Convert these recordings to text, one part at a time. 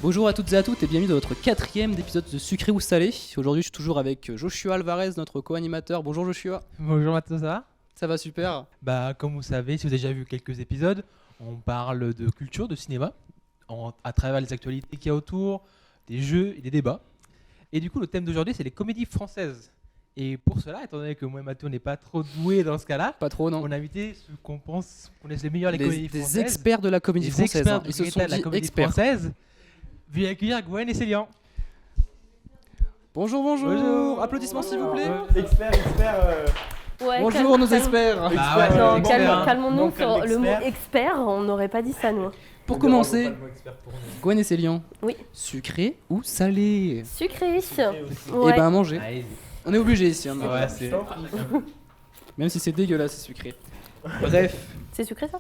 Bonjour à toutes et à tous et bienvenue dans notre 4e épisode de Sucré ou Salé. Aujourd'hui je suis toujours avec Joshua Alvarez, notre co-animateur. Bonjour Joshua. Bonjour Mathieu, ça va ? Ça va super. Comme vous savez, si vous avez déjà vu quelques épisodes, on parle de culture, de cinéma, à travers les actualités qu'il y a autour, des jeux et des débats. Et du coup, le thème d'aujourd'hui, c'est les comédies françaises. Et pour cela, étant donné que moi et Mathieu, on n'est pas trop doués dans ce cas-là, Pas trop, non. on a invité ceux qu'on pense connaissent les meilleurs les comédies françaises. Des experts de la comédie française. Experts Ils se sont de la dit comédie experts. française. Veuillez accueillir Gwen et Célian. Bonjour. Bonjour. Applaudissements s'il vous plaît. Expert. Ouais, Bonjour nos experts. Non, expert. calmons-nous Donc, sur le mot expert. expert, on n'aurait pas dit ça nous. Pour commencer, Gwen et Célian. Oui. Sucré ou salé? Sucré. Eh Ouais. ben à manger. Allez-y. On est obligé ici. Hein, Ouais, c'est... Même si c'est dégueulasse, c'est sucré. Bref, C'est sucré ça?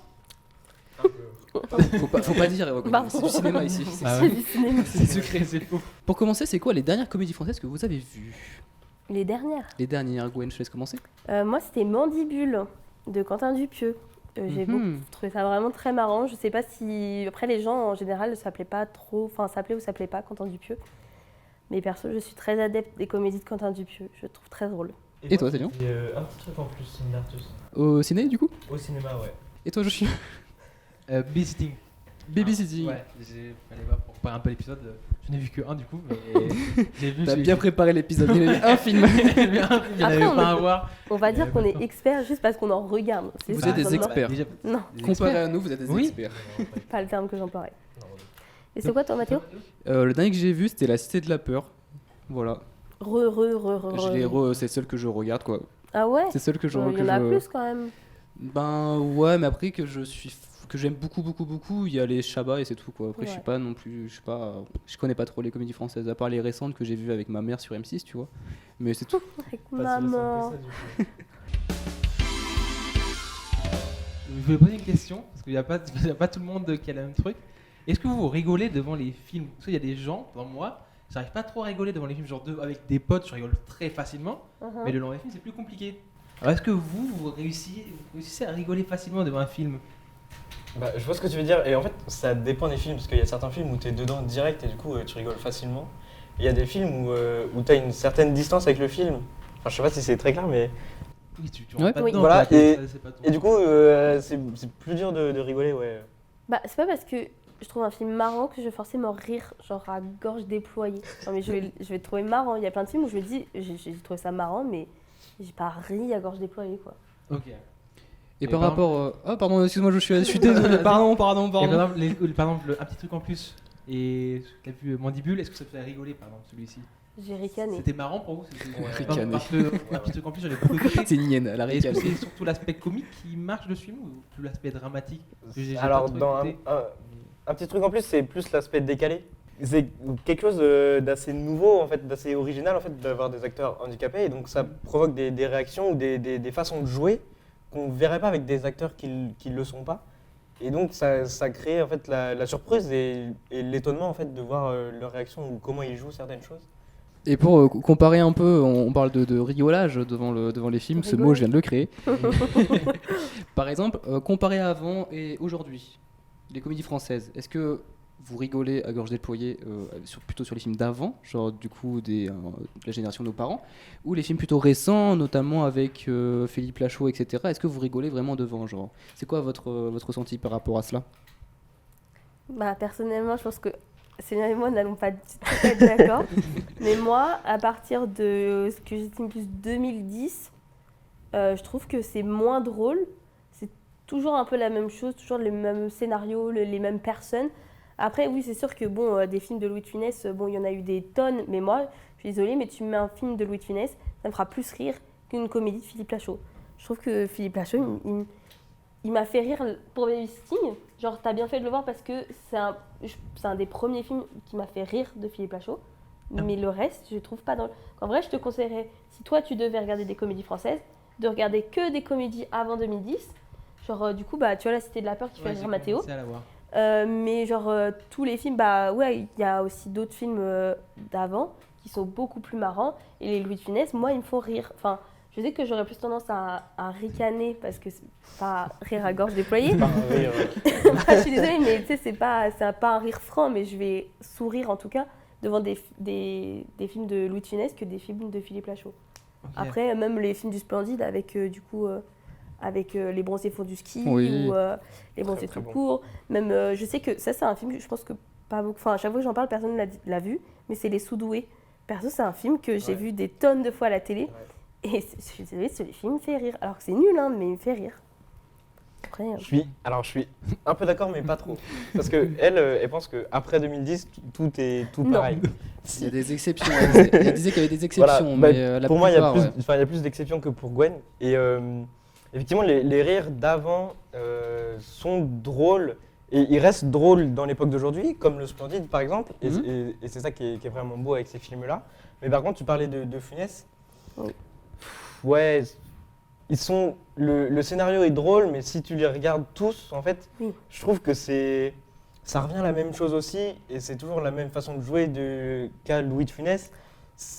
faut pas dire. Pardon. C'est du cinéma ici. Ah C'est ouais. du cinéma. C'est sucré, c'est faux. Pour commencer, c'est quoi les dernières comédies françaises que vous avez vues? Les dernières. Les dernières, Gwen, je te laisse commencer. Moi c'était Mandibule de Quentin Dupieux. J'ai beaucoup trouvé ça vraiment très marrant. Je sais pas si. Après, les gens en général ne s'appelaient pas trop. Enfin, s'appelaient ou s'appelaient pas Quentin Dupieux. Mais perso, je suis très adepte des comédies de Quentin Dupieux. Je le trouve très drôle. Et toi, Célian? Un petit truc en plus, Nartus. Au ciné, du coup? Au cinéma, ouais. Et toi, Joshua? Babysitting. Babysitting. Ouais, fallait pas pour préparer un peu l'épisode. Je n'ai vu que un du coup, mais j'ai vu. T'as bien préparé l'épisode, il y a eu un film. Il y en Après, avait on pas est- à voir. On va dire qu'on est expert juste parce qu'on en regarde. C'est Vous ça, êtes des ça me va. experts. Déjà, Non, des Comparé experts. à nous, vous êtes des Oui. experts. pas le terme que j'emploierais. Et c'est quoi toi, Mathéo? Le dernier que j'ai vu, c'était La Cité de la Peur. Voilà. C'est celle que je regarde, quoi. Ah ouais? C'est celle que je. Il y en a plus quand même. Ben ouais, mais après que j'aime beaucoup, il y a les Shabbat et c'est tout, quoi. Après, je suis Ouais. pas non plus. Je connais pas trop les comédies françaises, à part les récentes que j'ai vues avec ma mère sur M6, tu vois. Mais c'est tout. Avec maman. Je voulais poser une question, parce qu'il n'y a pas tout le monde qui a le même truc. Est-ce que vous rigolez devant les films? Parce qu'il y a des gens, dans moi, j'arrive pas trop à rigoler devant les films, avec des potes, je rigole très facilement, mais devant les films, c'est plus compliqué. Alors est-ce que vous réussissez à rigoler facilement devant un film? Bah, je vois ce que tu veux dire, et en fait, ça dépend des films, parce qu'il y a certains films où t'es dedans direct et du coup, tu rigoles facilement. Il y a des films où t'as une certaine distance avec le film. Enfin, je sais pas si c'est très clair, mais. Oui, tu Ouais. rentres pas Oui. dedans, Voilà, quoi, et- c'est pas ton- Et du coup, c'est plus dur de rigoler, ouais. Bah, c'est pas parce que je trouve un film marrant que je vais forcément rire, genre à gorge déployée. Non, mais je vais le trouver marrant. Il y a plein de films où je me dis, j'ai trouvé ça marrant, mais j'ai pas ri à gorge déployée, quoi. Ok. Et Et par par rapport. Ah, pardon, excuse-moi, je suis désolé. Pardon. Et par exemple, un petit truc en plus, et tu as vu Mandibule, est-ce que ça te fait rigoler par exemple celui-ci? J'ai ricané. C'était marrant pour vous? Ricaner. Parce que un petit truc en plus, j'en ai beaucoup écouté. C'est une hyène, la Est-ce que ricane. c'est surtout l'aspect comique qui marche de ce film ou plus l'aspect dramatique? Parce que j'ai Alors, pas trop dans écouté. un petit truc en plus, c'est plus l'aspect décalé. C'est quelque chose d'assez nouveau, en fait, d'assez original, en fait, d'avoir des acteurs handicapés. Et donc, ça provoque des réactions ou des façons de jouer qu'on ne verrait pas avec des acteurs qui ne le sont pas. Et donc, ça crée, en fait, la surprise et l'étonnement, en fait, de voir leur réaction ou comment ils jouent certaines choses. Et pour comparer un peu, on parle de rigolage devant les films, ce mot je viens de le créer. Par exemple, comparer avant et aujourd'hui, les comédies françaises, est-ce que vous rigolez à gorge déployée plutôt sur les films d'avant, genre du coup de la génération de nos parents, ou les films plutôt récents, notamment avec Philippe Lachaud, etc. Est-ce que vous rigolez vraiment devant, genre? C'est quoi votre ressenti par rapport à cela? Bah, personnellement, je pense que Céline et moi n'allons pas du tout être d'accord. Mais moi, à partir de ce que j'estime plus 2010, je trouve que c'est moins drôle. C'est toujours un peu la même chose, toujours les mêmes scénarios, les mêmes personnes. Après, oui, c'est sûr que bon, des films de Louis de Funès, bon, il y en a eu des tonnes, mais moi, je suis désolée, mais tu me mets un film de Louis de Funès, ça me fera plus rire qu'une comédie de Philippe Lachaud. Je trouve que Philippe Lachaud, il m'a fait rire pour Babysitting. Genre, t'as bien fait de le voir parce que c'est un des premiers films qui m'a fait rire de Philippe Lachaud. Mais le reste, je trouve pas dans. En vrai, je te conseillerais, si toi tu devais regarder des comédies françaises, de regarder que des comédies avant 2010. Genre, du coup, bah, tu vois, La Cité de la Peur qui fait Ouais, rire j'ai Mathéo. commencé à la voir. Mais genre, tous les films, bah ouais, il y a aussi d'autres films d'avant qui sont beaucoup plus marrants. Et les Louis de Funès, moi, ils me font rire. Enfin, Je sais que j'aurais plus tendance à ricaner parce que c'est pas rire à gorge déployée. Par un rire, Je suis désolée, mais tu sais, c'est pas un rire franc, mais je vais sourire en tout cas devant des films de Louis de Funès que des films de Philippe Lachaud. Ok. Après, même les films du Splendide avec avec les bronzés font du ski Oui. ou les bronzés très tout bon. court. Même, je sais que ça, c'est un film, je pense que pas beaucoup. Enfin, à chaque fois que j'en parle, personne ne l'a vu, mais c'est Les Sous-doués. Perso, c'est un film que j'ai Ouais. vu des tonnes de fois à la télé. Ouais. Et je suis désolée, ce film me fait rire. Alors que c'est nul, hein, mais il me fait rire. Après, Je suis un peu d'accord, mais pas trop. Parce que elle pense qu'après 2010, tout est tout Non. pareil. Il y a des exceptions. Elle disait qu'il y avait des exceptions, Voilà, bah, mais la pour moi, il y a plupart, plus, enfin, il y a plus d'exceptions que pour Gwen. Et effectivement, les rires d'avant sont drôles. Et ils restent drôles dans l'époque d'aujourd'hui, comme Le Splendide par exemple. Et, Mhm. et c'est ça qui est vraiment beau avec ces films-là. Mais par contre, tu parlais de Funès. Oui. Ouais, ils sont. Le scénario est drôle, mais si tu les regardes tous, en fait, Oui. je trouve que ça revient à la même chose aussi. Et c'est toujours la même façon de jouer qu'a Louis de Funès.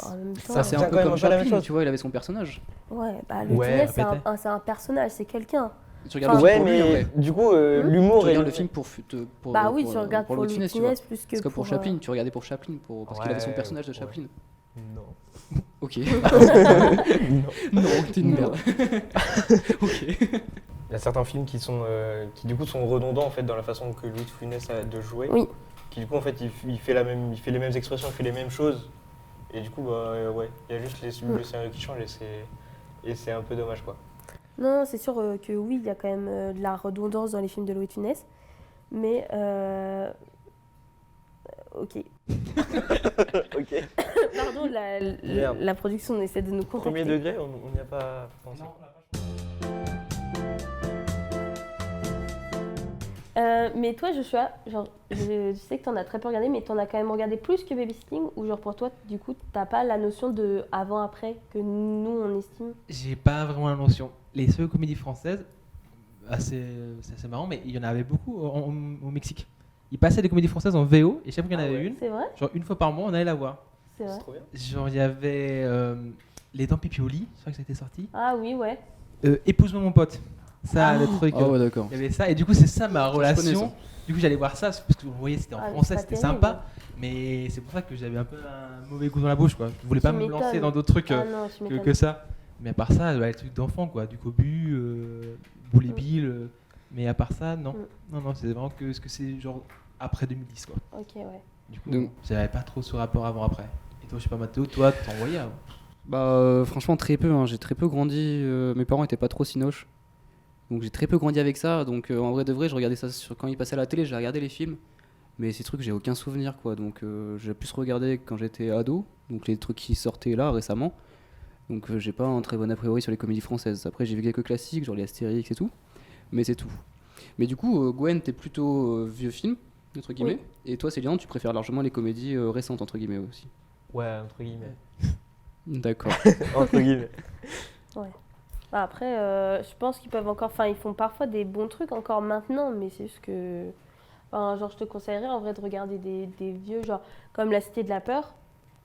en même temps, Ça c'est revient un peu quand même comme un peu à la même Chaplin, chose. tu vois, il avait son personnage. ouais, bah, le Ouais, Funès, répétez. c'est un personnage, c'est quelqu'un. Tu regardes Ouais, le film pour lui, en mais vrai. du coup, Hmm. l'humour Tu est. regardes le film pour Bah oui, tu regardes pour Louis le de Funès, tu vois. Funès plus que Parce que pour pour Chaplin, tu regardais pour Chaplin, parce qu'il avait son Ouais, personnage de ouais. Chaplin. Non. Ok. Non. Non, t'es une merde. Ok. Il y a certains films qui du coup sont redondants en fait dans la façon que Louis de Funès a de jouer. Oui. Qui du coup en fait il fait les mêmes expressions, il fait les mêmes choses. Et du coup ouais, il y a juste le scénario qui change et c'est un peu dommage quoi. Non, c'est sûr que oui, il y a quand même de la redondance dans les films de Louis de Funès. Mais, ok. Ok. Pardon, Merde. la production essaie de nous contacter. Premier degré, on n'y a pas pensé. Mais toi, Joshua, genre, je sais que t'en as très peu regardé, mais t'en as quand même regardé plus que Babysitting, ou genre pour toi, du coup, t'as pas la notion de avant-après que nous, on estime? J'ai pas vraiment la notion. Les seules comédies françaises, c'est assez marrant, mais il y en avait beaucoup au Mexique. Ils passaient des comédies françaises en VO, et chaque fois qu'il y en Ah avait ouais. une, C'est vrai? genre une fois par mois, on allait la voir. C'est vrai. C'est trop bien. Genre, il y avait Les Dents Pipi au lit, je crois que ça a été sorti. Ah oui, ouais. Épouse-moi mon pote. Ça, le truc. Ah ouais, d'accord. Il y avait ça, et du coup, c'est ça ma je connais relation. ça. Du coup, j'allais voir ça, parce que vous voyez, c'était en Ah, français, c'est c'était pas terrible. sympa. Mais c'est pour ça que j'avais un peu un mauvais goût dans la bouche, quoi. Je voulais pas Tu me lancer m'étonnes. dans d'autres trucs Ah non, je m'étonne. que ça. Mais à part ça, les trucs d'enfant, quoi. Du Cobu, Boule et Mm. Bill. Mais à part ça, non. Mm. Non, c'est vraiment que ce que c'est genre après 2010, quoi. Ok, ouais. Du coup, Donc- j'avais pas trop ce rapport avant-après. Et toi, je sais pas, Mathéo, toi, t'en voyais avant. Bah franchement très peu, hein. J'ai très peu grandi, mes parents étaient pas trop cinoches. Donc j'ai très peu grandi avec ça, donc en vrai de vrai je regardais ça quand il passait à la télé, j'ai regardé les films. Mais ces trucs j'ai aucun souvenir quoi, donc j'ai plus regardé quand j'étais ado, donc les trucs qui sortaient là récemment. Donc j'ai pas un très bon a priori sur les comédies françaises. Après j'ai vu quelques classiques, genre les Astérix et tout, mais c'est tout. Mais du coup Gwen t'es plutôt vieux film, entre guillemets, et toi Céline tu préfères largement les comédies récentes entre guillemets aussi. Ouais, entre guillemets. D'accord. Entre guillemets. Bah, après, je pense qu'ils peuvent encore. Enfin, ils font parfois des bons trucs encore maintenant, mais c'est juste que. Enfin, genre, je te conseillerais en vrai de regarder des vieux, genre, comme La Cité de la Peur.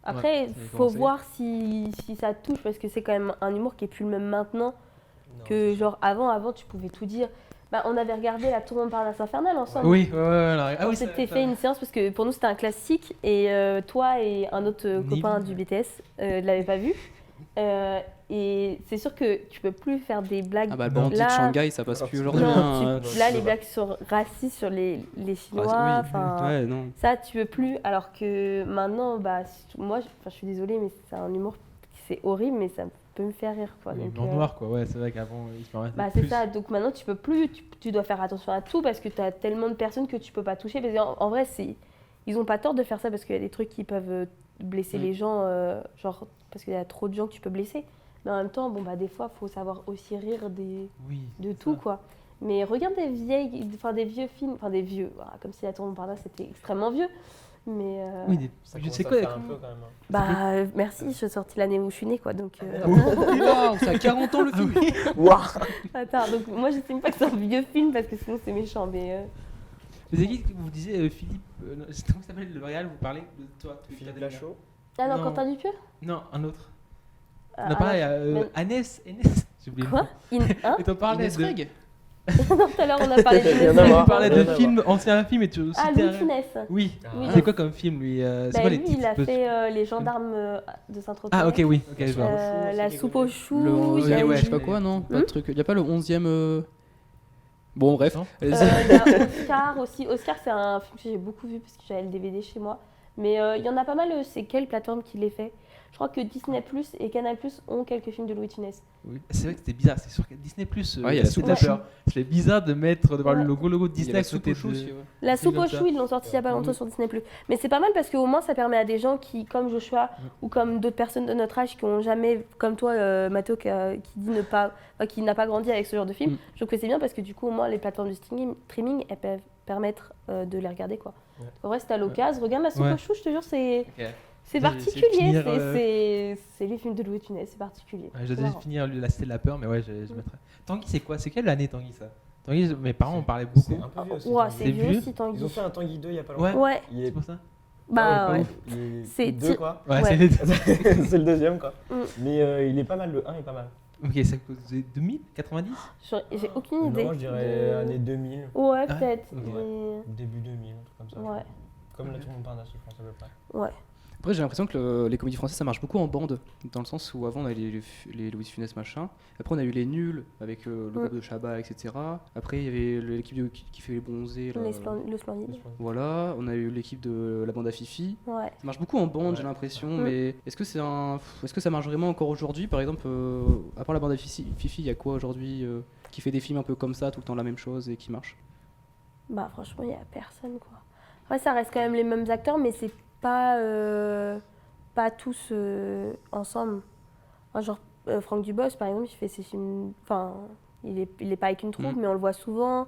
Après, ça avait faut commencé. voir si ça touche, parce que c'est quand même un humour qui est plus le même maintenant que, genre, avant, tu pouvais tout dire. Bah, on avait regardé La Tour Montparnasse infernale ensemble. Oui, ouais. Ah On oui, s'était fait une séance parce que pour nous c'était un classique et toi et un autre copain du BTS ne l'avaient pas vu. Et c'est sûr que tu peux plus faire des blagues. Ah bah le bandit de là, Shanghai ça passe plus aujourd'hui. non, hein, là je les peux blagues sur racistes sur les Chinois, Ah, oui, enfin ouais, non. ça tu peux plus. Alors que maintenant, bah moi, je suis désolée mais c'est un humour c'est horrible mais ça peut me faire rire quoi. Oui, Donc, en noir, quoi. Ouais, c'est vrai qu'avant, ils se permettaient bah, c'est plus. ça, donc maintenant tu peux plus, tu dois faire attention à tout parce que tu as tellement de personnes que tu peux pas toucher. Parce en vrai, ils ont pas tort de faire ça parce qu'il y a des trucs qui peuvent blesser les gens, genre parce qu'il y a trop de gens que tu peux blesser. Mais en même temps, bon, bah, des fois, il faut savoir aussi rire Oui, de c'est tout, ça. quoi. Mais regarde des vieux films, enfin des vieux, voilà, comme si La Tour Montparnasse c'était extrêmement vieux. Mais Oui, Ça je commence sais à quoi. faire un peu quand même. bah merci, je suis sortie l'année où je suis née, quoi. Donc, Oula, c'est à 40 ans le film. Waouh. attends, donc moi j'estime pas que c'est un vieux film parce que sinon c'est méchant, mais. Mais c'est qui que vous disiez, Philippe non, comment s'appelle le réal, vous parlez de toi Philippe Lachaud. Ah non, Non. Quentin Dupieux. Non, un autre. On a parlé à mais- Agnès, j'ai oublié le Quoi nom. Hein Et t'en parlais Inès de... Reg. Non, tout à l'heure, on a parlé Rien à de. voir. Tu parlais de Rien à films, anciens films, et tu Ah, citais Louis un- de Funès. Oui. Oui. C'est quoi comme film, lui C'est Bah, quoi les lui, titres il a fait Les Gendarmes de Saint-Tropez. Ah, ok, oui. Ok, je vois. La soupe aux choux. Le il y a 11e, ouais, je sais pas quoi, non pas de truc. Il y a pas le 11e. Bon, bref. Non. Il Allez-y. y a Oscar aussi. Oscar, c'est un film que j'ai beaucoup vu parce que j'avais le DVD chez moi. Mais il y en a pas mal. C'est quelle plateforme qui les fait? Je crois que Disney Plus et Canal Plus ont quelques films de Louis de Funès. Oui. C'est vrai que c'était bizarre, c'est sur Disney+. Ouais, il y a la soupe la aux choux. peur. C'était bizarre de mettre, de voir Ouais. le logo de Il y a Disney la à soupe côté aux choux de... aussi, ouais. La C'est soupe comme aux ça. choux, ils l'ont sorti il y a pas longtemps sur Disney Plus. Mais c'est pas mal parce qu'au moins ça permet à des gens qui, comme Joshua ou comme d'autres personnes de notre âge qui ont jamais, comme toi, Mathéo, qui dit ne pas, enfin, qui n'a pas grandi avec ce genre de film, je trouve que c'est bien parce que du coup, au moins, les plateformes de streaming, elles peuvent permettre de les regarder, quoi. Ouais. En vrai, si t'as l'occasion, regarde la soupe Ouais. aux choux, je te jure, c'est Ok. c'est J'ai essayé de particulier. finir, C'est les films de Louis de Funès, c'est particulier. Ouais, je C'est devais marrant. finir La Cité de la Peur, mais ouais, je mettrai. Tanguy, c'est quoi? C'est quelle année, Tanguy, ça? Tanguy, mes parents en parlaient beaucoup. C'est un peu vieux aussi. Ouah, Tanguy. c'est C'est vieux vieux. aussi, Ils Tanguy. ont fait un Tanguy 2 il y a pas Ouais. longtemps. Ouais, Il est C'est pour ça? bah ouais. C'est C'est 2 quoi. Ouais, Ouais. c'est les deux. C'est le deuxième quoi. Mm. Mais il est pas mal, le 1 est pas mal. Ok, c'est à cause de 2000? 90? J'ai aucune idée. Non, je dirais année 2000, Ouais, Ah, peut-être. ok. mais- début 2000, un truc comme ça. Ouais. Comme la Tour Montparnasse, je pense à peu près. Ouais. Après, j'ai l'impression que les comédies françaises ça marche beaucoup en bande, dans le sens où avant on avait les Louis de Funès machin, après on a eu les nuls avec le groupe de Chabat, etc. Après il y avait l'équipe qui fait les bronzés. Là, Le Splendide. voilà, on a eu l'équipe de la bande à Fifi. Ouais. Ça marche beaucoup en bande, Ouais. j'ai l'impression, Mm. mais est-ce que est-ce que ça marche vraiment encore aujourd'hui? Par exemple, à part la bande à Fifi, il y a quoi aujourd'hui qui fait des films un peu comme ça, tout le temps la même chose et qui marche? Bah franchement, il y a personne quoi. Ouais, ça reste quand même les mêmes acteurs, mais c'est pas tous ensemble. Enfin, genre Franck Dubosc par exemple, il fait ses films. Enfin, il est pas avec une troupe, mais on le voit souvent.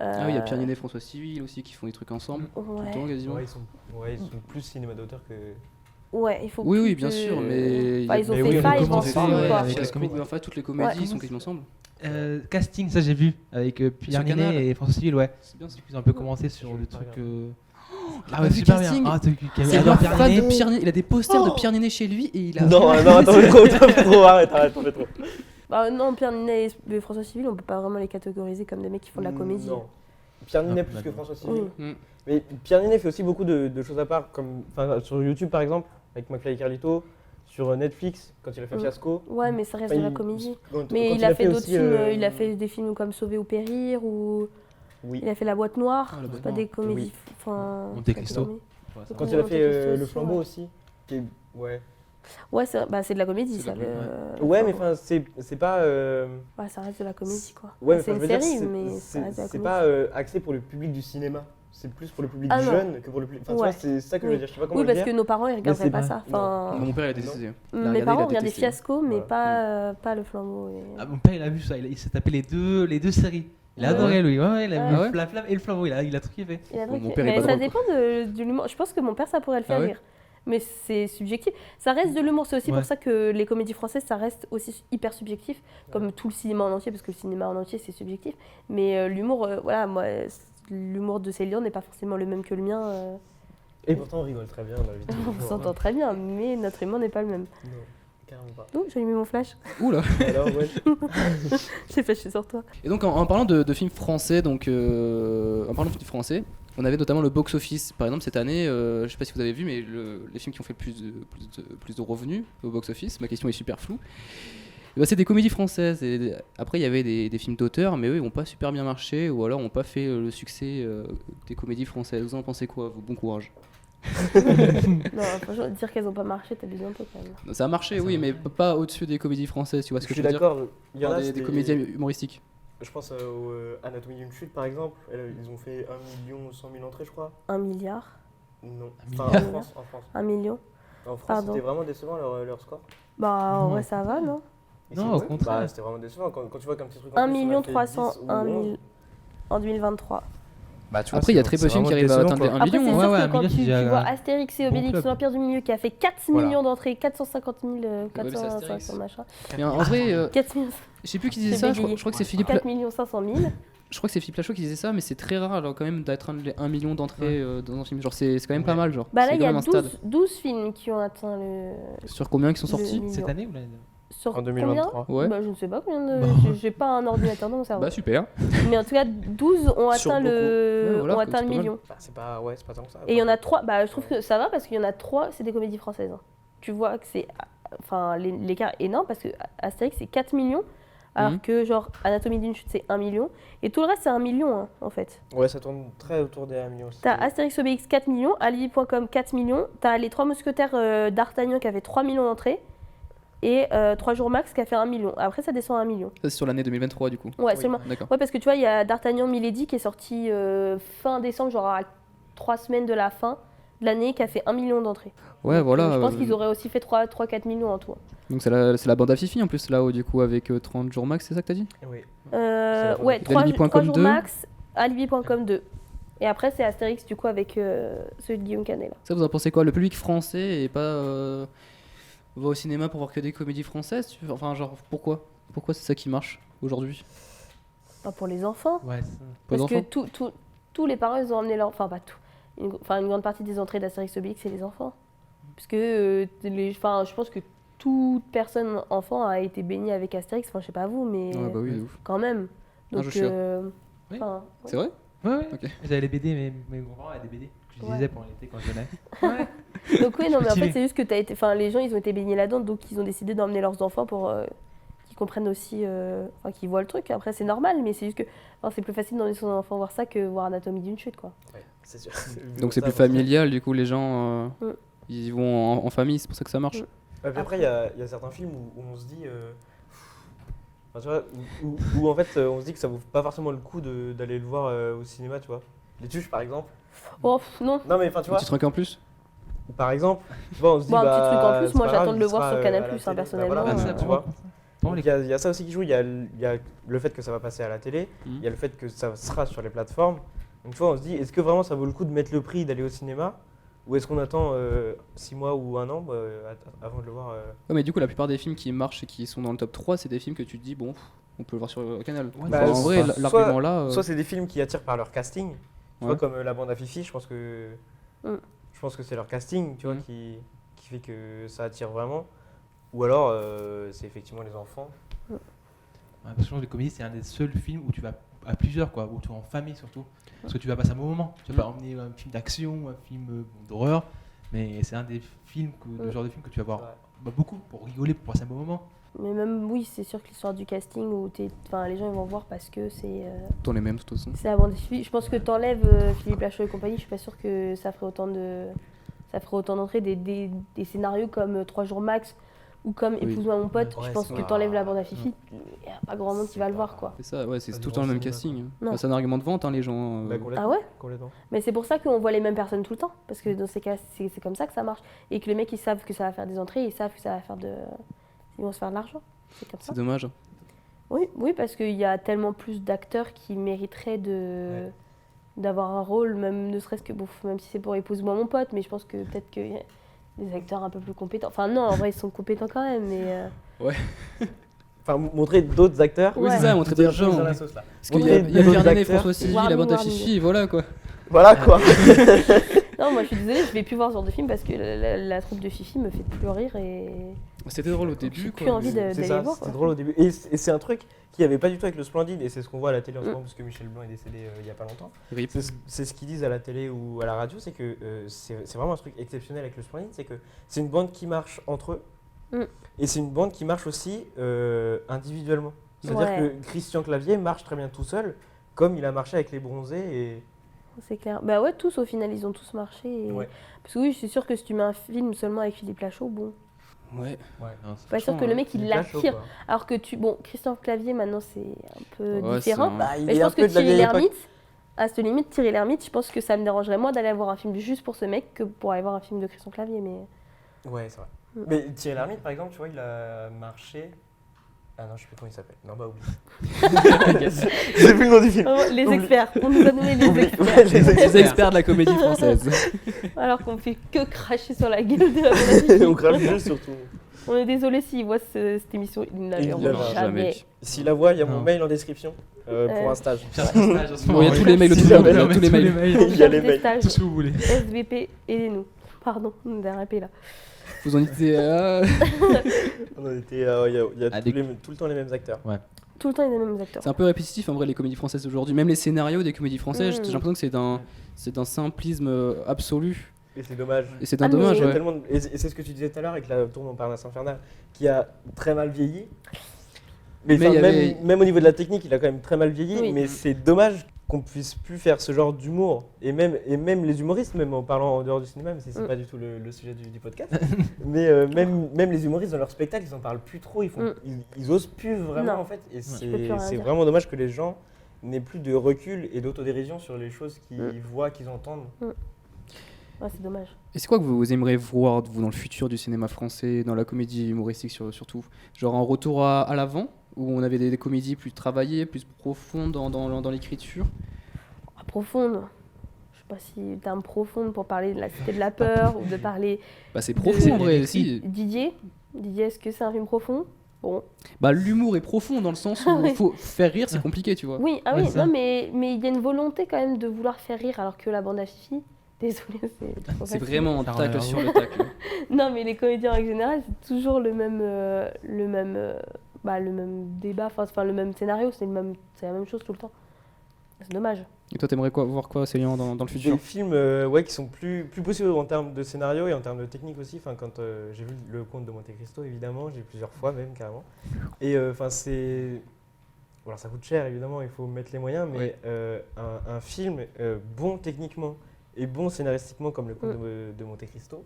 Ah oui, il y a Pierre Ninet et François Civil aussi qui font des trucs ensemble, tout le Ouais. temps quasiment. Ouais, ils sont plus cinéma d'auteur que. Ouais, il faut. Oui, plus oui, bien sûr, mais Enfin, ils ont mais fait oui, Five comment ensemble c'est- quoi. avec la Fiasco, comédie. enfin, toutes les comédies Ouais. sont quasiment ensemble. Casting, ça j'ai vu, avec Pierre Sur Canal. Ninet et François Civil, ouais. C'est bien ça. Ils ont un peu commencé sur Je le vais pas truc. regarder. Ah ouais, vu super Casting. bien. Ah, t'as vu C'est Adore un Pierre fan Ninet. de Pierre Ninet. Il a des posters de Pierre Ninet chez lui et il a. Non, attends, t'as trop, arrête, t'en fais trop. Bah non, Pierre Ninet et François Civil, on peut pas vraiment les catégoriser comme des mecs qui font de la comédie. Non. Pierre Ninet Ah, plus bah que non. François Civil. Oui. Mais Pierre Ninet fait aussi beaucoup de choses à part, comme sur YouTube par exemple, avec McFly et Carlito, sur Netflix, quand il a fait Mm. Fiasco. Ouais, mais ça reste Enfin, de la comédie. quand Mais il a fait d'autres aussi, films, il a fait des films comme Sauver ou Périr, ou Oui. il a fait La Boîte Noire, Ah, La c'est Boîte pas Noire. des comédies. Enfin, Monte Cristo. catégories. Ouais, ça Quand Oui, il a Monte fait Cristo Le aussi, Flambeau ouais. aussi. Qui est- Ouais. Ouais, c'est de la comédie, C'est ça. de la Ouais, mais enfin, c'est pas. Bah, ça reste de la comédie, quoi. Ouais, Bah, c'est enfin, une je veux dire, série, c'est- mais ça reste de la c'est comédie. pas axé pour le public du cinéma. C'est plus pour le public Ah non. jeune que pour le public. Enfin, tu Ouais. vois, c'est ça que je veux Oui. dire. Je sais pas comment Oui, le parce que dire. nos parents, ils regarderaient c'est pas pas- ça. Enfin, Mon père il a détesté. Il a mes regardé, parents il a regardaient détesté. Fiasco, mais Voilà. pas Le Flambeau. Et... Ah, mon père il a vu ça, il s'est tapé les deux séries. Il a Ouais. adoré lui, ouais, il a Ah vu ouais La Flamme et le Flambeau, il a tout kiffé. Il a Bon, truc- mon père est mais pas ça drôle, dépend de l'humour. Je pense que mon père, ça pourrait le faire Ah ouais rire. Mais c'est subjectif. Ça reste de l'humour. C'est aussi Ouais. pour ça que les comédies françaises, ça reste aussi hyper subjectif, comme tout le cinéma en entier, parce que le cinéma en entier, c'est subjectif. Mais l'humour, voilà, moi, l'humour de Céline n'est pas forcément le même que le mien. Et pourtant, on rigole très bien dans la vidéo. On s'entend très bien, mais notre humour n'est pas le même. Non, carrément pas. Oh, j'ai allumé mon flash. Oula. Alors, ouais. J'ai flashé sur toi. Et donc en parlant de films français, en parlant de films français, on avait notamment le box-office. Par exemple cette année, je sais pas si vous avez vu, mais les films qui ont fait le plus de revenus au box-office, ma question est super floue. Et bah, c'est des comédies françaises. Et après il y avait des films d'auteur, mais eux ils n'ont pas super bien marché ou alors n'ont pas fait le succès des comédies françaises. Vous en pensez quoi, vous? Bon courage. Non, franchement, dire qu'elles ont pas marché, t'abuses un peu quand même. Ça a marché, oui, mais pas au-dessus des comédies françaises. Tu vois ce Je que je suis veux dire? d'accord. Il y en Enfin, a des c'était- comédies humoristiques. Je pense au Anatomie d'une chute par exemple. Ils ont fait 1 100 000 entrées, je crois. 1 milliard, Non. Un Enfin, milliard. en France. 1 million. En France, Pardon. c'était vraiment décevant leur score. Bah, en Non. vrai, ça va, non Ici, Non, au ouais. contraire. Bah, c'était vraiment décevant quand tu vois qu'un petit truc. 1 plus, on a million fait 300 10 ou 1 11. 000 en 2023. Bah, tu vois, Après il y a c'est- très peu de c'est films qui vraiment arrivent à décevant, atteindre les quoi. 1 Après, c'est million. sûr ouais, que un quand million, c'est tu déjà vois un Astérix et bon Obélix, club. l'Empire du Milieu, qui a fait 4 Voilà. millions d'entrées, 450 000, mais c'est 400, Astérix. 500 machin. Mais en vrai, 4 000, je sais plus qui disait C'est ça, bégayé. je crois que c'est Philippe 4 500 000. Je crois que c'est Philippe Lachaud qui disait ça, mais c'est très rare alors quand même d'atteindre les 1 million d'entrées dans un film. Genre c'est quand même pas mal, genre. Bah là, C'est il y quand a même un stade. 12 films qui ont atteint le. Sur combien qui sont Le sortis? million. Cette année ou l'année Sur En 2023. combien Ouais. Bah, je ne sais pas combien Bah. j'ai pas un ordinateur dans mon cerveau. Bah super. Mais en tout cas, 12 ont Sur atteint beaucoup. Ouais, voilà, ont c'est atteint le pas mal. million. Enfin, c'est pas tant que ça. Et il y en a 3, bah, je trouve que ça va parce qu'il y en a 3, c'est des comédies françaises. Hein. Tu vois que c'est. Enfin, l'écart est énorme parce que Astérix c'est 4 millions, alors Mhm. que genre Anatomie d'une chute c'est 1 million. Et tout le reste c'est 1 million hein, en fait. Ouais, ça tourne très autour des 1 million. T'as Astérix Obélix 4 millions, Alibi.com 4 millions, t'as les 3 mousquetaires d'Artagnan qui a fait 3 millions d'entrées, et 3 jours max qui a fait 1 million. Après ça descend à 1 million. Ça, c'est sur l'année 2023 du coup. Ouais, Oui. seulement. D'accord. Ouais, parce que tu vois, il y a D'Artagnan Milady qui est sorti fin décembre, genre à 3 semaines de la fin de l'année, qui a fait 1 million d'entrées. Ouais, Donc, voilà. je pense qu'ils auraient aussi fait 3-4 millions en tout. Donc c'est la bande à Fifi en plus là, du coup, avec 30 jours max, c'est ça que t'as dit? Oui. Ouais, Et 3 Alibi.com jours 2. max, Alibi.com 2. Et après, c'est Astérix du coup avec celui de Guillaume Canet. Là. Ça, vous en pensez quoi? Le public français et pas va au cinéma pour voir que des comédies françaises? Enfin, genre, pourquoi? Pourquoi c'est ça qui marche aujourd'hui? Enfin, pour les enfants. Ouais, ça. Pour les Parce que enfants tous les parents, ils ont emmené leur. Enfin, pas tout. Une grande partie des entrées d'Astérix Obélix, c'est les enfants. Parce que je pense que toute personne enfant a été baignée avec Astérix. Enfin, je sais pas vous, mais Ouais, bah oui, de ouf. quand même. Donc, je suis là. Oui. enfin, C'est vrai? Ouais, ouais. Ok. J'avais les BD, mais mes grands-parents avaient des BD que je Ouais. lisais pendant l'été quand je venais. Ouais. Donc oui, non, mais en fait, Stylé. c'est juste que les gens, ils ont été baignés là-dedans, donc ils ont décidé d'emmener leurs enfants pour qu'ils comprennent aussi, qu'ils voient le truc. Après, c'est normal, mais c'est juste que c'est plus facile d'emmener son enfant voir ça que voir Anatomie d'une chute, quoi. Ouais, c'est sûr. Donc c'est plus familial, du coup, les gens ils y vont en famille, c'est pour ça que ça marche. Ouais, puis après, il y a certains films où on se dit. Enfin, tu vois, où en fait, on se dit que ça vaut pas forcément le coup d'aller le voir au cinéma, tu vois. Les Tuches, par exemple. Oh, non. Non, mais enfin, tu Un vois, petit truc en plus? par exemple, tu vois, on se dit. Bon, un petit truc en plus, c'est moi, pas j'attends grave, de le il voir sera, sur Canal+, à la hein, télé. personnellement. Bah, voilà, Ah, ça, tu vois. Bon, Donc, il y a ça aussi qui joue, il y a le fait que ça va passer à la télé, Mhm. il y a le fait que ça sera sur les plateformes. Donc tu vois, on se dit, est-ce que vraiment ça vaut le coup de mettre le prix d'aller au cinéma, ou est-ce qu'on attend 6 mois ou 1 an avant de le voir Ouais, mais du coup, la plupart des films qui marchent et qui sont dans le top 3, c'est des films que tu te dis, bon, on peut le voir sur Canal. Ouais, Enfin, bah, en vrai, soit- l'argument là. Soit c'est des films qui attirent par leur casting, tu vois, Ouais. comme La Bande à Fifi, je pense que c'est leur casting, tu vois, Mhm. qui fait que ça attire vraiment. Ou alors c'est effectivement les enfants. Ouais, parce que je pense que les comédies, c'est un des seuls films où tu vas à plusieurs, quoi, où tu es en famille surtout. Parce que tu vas passer un bon moment. Tu vas pas emmener un film d'action, un film d'horreur, mais c'est un des films, le genre de film que tu vas voir beaucoup pour rigoler, pour passer un bon moment. Mais même, oui, c'est sûr que l'histoire du casting, où les gens ils vont voir parce que Dans les mêmes, de toute façon. c'est la bande dessinée. Je pense que t'enlèves Philippe Lachaud et compagnie, je suis pas sûre que ça ferait autant d'entrées. Des scénarios comme 3 jours max ou comme Oui. Épouse-moi mon pote, Ouais, je pense c'est que pas- t'enlèves la bande à Fifi, il n'y a pas grand monde qui va le voir, quoi. C'est ça, ouais, c'est Pas tout du le temps le bon même cinéma, casting. Non. Bah, c'est un argument de vente, hein, les gens. Bah, complètement, Ah ouais complètement. Mais c'est pour ça qu'on voit les mêmes personnes tout le temps, parce que dans ces cas, c'est comme ça que ça marche. Et que les mecs, ils savent que ça va faire des entrées, ils savent que ça va faire ils vont se faire de l'argent. C'est comme ça. C'est dommage. Oui, parce qu'il y a tellement plus d'acteurs qui mériteraient d'avoir un rôle, même ne serait-ce que, même si c'est pour Épouse-moi mon pote, mais je pense que peut-être qu'il y a des acteurs un peu plus compétents. Enfin non, en vrai, ils sont compétents quand même, mais... Enfin, montrer d'autres acteurs. Oui, c'est Ouais. ça, montrer Qui d'autres sont gens. dans la sauce, là. Parce qu'il y a Montrer Pierre d'autres Ninet, acteurs. François Civil, Warning, la bande à warning. Fifi, voilà quoi. Voilà quoi. Non, moi je suis désolée, je vais plus voir ce genre de film parce que la troupe de Fifi me fait plus rire et... C'était drôle au J'ai début, plus quoi. envie mais- de- C'est d'aller ça, voir, c'était quoi. drôle au début. Et c'est un truc qu'il n'y avait pas du tout avec le Splendide, et c'est ce qu'on voit à la télé en ce moment, parce que Michel Blanc est décédé il n'y a pas longtemps. Rip. C'est ce qu'ils disent à la télé ou à la radio, c'est que c'est vraiment un truc exceptionnel avec le Splendide, c'est que c'est une bande qui marche entre eux, Mm. et c'est une bande qui marche aussi individuellement. C'est-à-dire Ouais. que Christian Clavier marche très bien tout seul, comme il a marché avec les Bronzés, et... C'est clair. Bah ouais, tous au final, ils ont tous marché. Et... Ouais. Parce que oui, je suis sûre que si tu mets un film seulement avec Philippe Lachaud, bon... Ouais. Ouais, non, c'est- Pas sûr que le mec, il Philippe Lachaud, l'attire. quoi. Alors que Christian Clavier, maintenant, c'est un peu Ouais, différent. c'est un- Bah, il Mais est je un pense que peu de la Thierry vieille époque. Lhermitte, à cette limite, Thierry Lhermitte, je pense que ça me dérangerait moins d'aller voir un film juste pour ce mec que pour aller voir un film de Christian Clavier. Mais Ouais, c'est vrai. Mm. Mais Thierry Lhermitte, par exemple, tu vois, il a marché... Ah non, je sais plus comment il s'appelle. Non, bah oublie. Je sais plus le nom du film. Oh, les Oublie. experts, on nous a donné les Oublie. experts. Ouais, les Les experts. experts de la comédie française. Alors qu'on fait que cracher sur la gueule de la Bande à On Fifi. crache juste surtout. On est désolé s'ils voient cette émission, ils ne la Ils ne verront la verront jamais. S'il la voit, il y a mon Non. mail en description pour un stage. Cherche un stage en ce Bon, moment. il y a tous les mails, Si tout le monde, jamais, il y a tous les mails. Il y a les Des mails. stages, Tout ce que vous voulez. SVP, aidez-nous. Pardon, on a dérapé là. Vous en étiez On était, il y a Ah, tout le temps les mêmes acteurs. Tout le temps, il y a les mêmes acteurs. C'est un peu répétitif en vrai les comédies françaises aujourd'hui. Même les scénarios des comédies françaises, Mm. j'ai l'impression que c'est d'un simplisme absolu. Et c'est dommage. Et c'est un Ah, dommage, Il y a ouais. tellement et c'est ce que tu disais tout à l'heure avec la tour Montparnasse infernale, qui a très mal vieilli. Mais Mais enfin, il y avait- même au niveau de la technique, il a quand même très mal vieilli. Oui. Mais c'est dommage qu'on puisse plus faire ce genre d'humour. Et même les humoristes, même en parlant en dehors du cinéma, mais c'est pas du tout le sujet du podcast. Mais même les humoristes dans leur spectacle, ils en parlent plus trop. Ils osent plus vraiment Non. en fait. Et peux plus rien c'est dire. vraiment dommage que les gens n'aient plus de recul et d'autodérision sur les choses qu'ils voient, qu'ils entendent. Ouais, c'est dommage. Et c'est quoi que vous aimeriez voir vous dans le futur du cinéma français, dans la comédie humoristique surtout? Genre un retour à l'avant, où on avait des comédies plus travaillées, plus profondes dans l'écriture? Profonde. Je sais pas si le terme profonde pour parler de la cité de la peur ou de parler Bah c'est profond en vrai, si. Didier. Didier, est-ce que c'est un film profond? Bon. Bah l'humour est profond dans le sens où il faut faire rire, c'est compliqué, tu vois. Oui, Ouais, ça. non, mais il y a une volonté quand même de vouloir faire rire, alors que la bande à Fifi, désolée, c'est trop C'est facile. vraiment un Ça tacle rend sur le tacle. Non, mais les comédiens en règle générale, c'est toujours le même débat, enfin le même scénario, c'est la même chose tout le temps. C'est dommage. Et toi, t'aimerais voir quoi, Céline, dans le Des futur? films qui sont plus possibles en termes de scénario et en termes de technique aussi. Enfin, quand j'ai vu Le Comte de Monte Cristo, évidemment, j'ai vu plusieurs fois même carrément. Et enfin, c'est. Bon, alors ça coûte cher évidemment, il faut mettre les moyens, mais un film bon techniquement et bon scénaristiquement comme Le Comte de Monte Cristo,